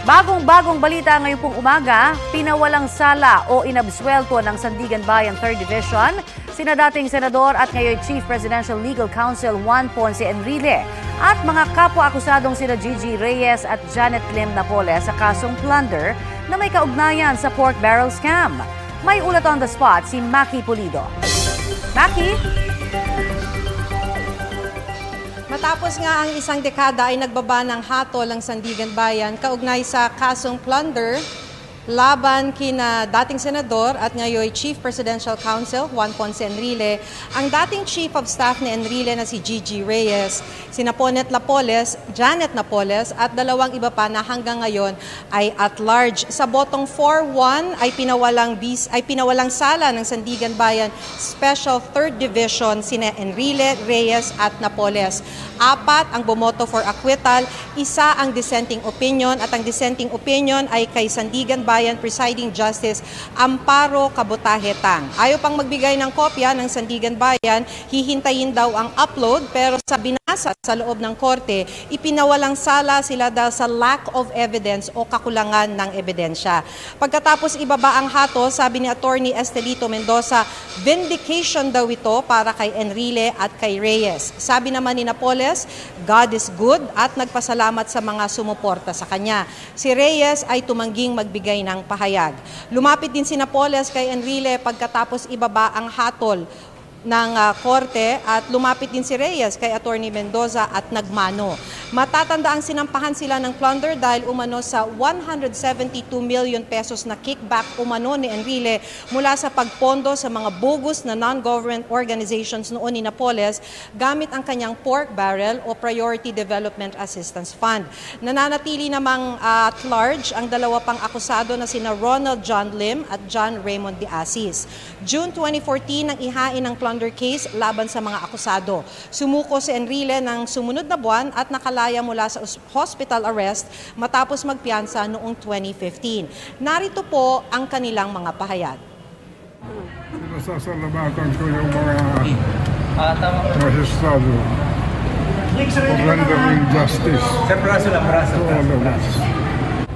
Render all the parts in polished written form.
Bagong-bagong balita ngayong pong umaga, pinawalang sala o inabsuelto ng Sandigan Bayan 3rd Division sina dating Senador at ngayon Chief Presidential Legal Counsel Juan Ponce Enrile at mga kapwa-akusadong sina Gigi Reyes at Janet Lim Napoles sa kasong plunder na may kaugnayan sa pork barrel scam. May ulat on the spot si Maki Pulido. Maki? Matapos nga ang isang dekada ay nagbaba ng hatol ang Sandigan Bayan kaugnay sa kasong plunder laban kina dating Senador at ngayon Chief Presidential Counsel Juan Ponce Enrile, ang dating Chief of Staff ni Enrile na si Gigi Reyes, sina Ponet Napoles, Janet Napoles at dalawang iba pa na hanggang ngayon ay at large. Sa botong 4-1 ay pinawalang sala ng Sandigan Bayan Special 3rd Division sina Enrile, Reyes at Napoles. 4 ang bumoto for acquittal, 1 ang dissenting opinion at ang dissenting opinion ay kay Sandigan Bayan Presiding Justice Amparo Cabutahetang. Ayaw pang magbigay ng kopya ng Sandigan Bayan, hihintayin daw ang upload pero sa binasa sa loob ng korte, ipinawalang sala sila dahil sa lack of evidence o kakulangan ng ebidensya. Pagkatapos ibaba ang hato, sabi ni Attorney Estelito Mendoza, vindication daw ito para kay Enrile at kay Reyes. Sabi naman ni Napoles, God is good at nagpasalamat sa mga sumuporta sa kanya. Si Reyes ay tumangging magbigay ng pahayag. Lumapit din si Napoles kay Enrile pagkatapos ibaba ang hatol ng korte at lumapit din si Reyes kay Attorney Mendoza at nagmano. Matatandaang sinampahan sila ng plunder dahil umano sa 172 million pesos na kickback umano ni Enrile mula sa pagpondo sa mga bogus na non-government organizations noon ni Napoles gamit ang kanyang pork barrel o Priority Development Assistance Fund. Nananatili namang at large ang dalawa pang akusado na sina Ronald John Lim at John Raymond de Asis. June 2014 nang ihain ang plunder case laban sa mga akusado. Sumuko si Enrile ng sumunod na buwan at nakalaya mula sa hospital arrest matapos magpiyansa noong 2015. Narito po ang kanilang mga pahayag. Pinasasalamatan ko yung mga magistrado for rendering justice to all of us.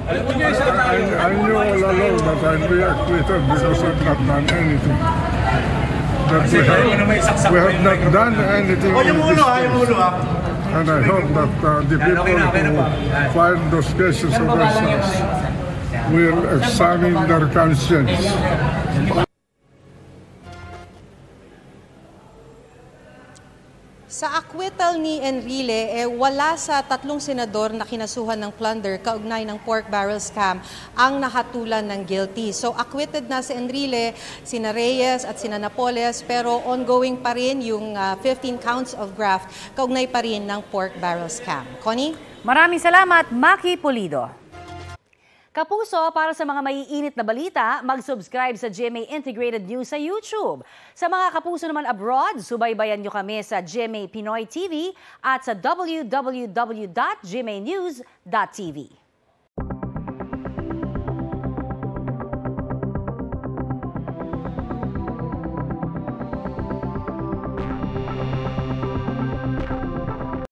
I knew all along that I'd be acquitted because I've not done anything. That we have not done anything in this case. And I hope that the people who filed those cases against us will examine their conscience. Sa acquittal ni Enrile, wala sa 3 senador na kinasuhan ng plunder kaugnay ng pork barrel scam ang nahatulan ng guilty. So acquitted na si Enrile, sina Reyes at sina Napoles, pero ongoing pa rin yung 15 counts of graft kaugnay pa rin ng pork barrel scam. Connie? Maraming salamat, Maki Pulido. Kapuso, para sa mga maiinit na balita, mag-subscribe sa GMA Integrated News sa YouTube. Sa mga kapuso naman abroad, subaybayan nyo kami sa GMA Pinoy TV at sa www.gmanews.tv.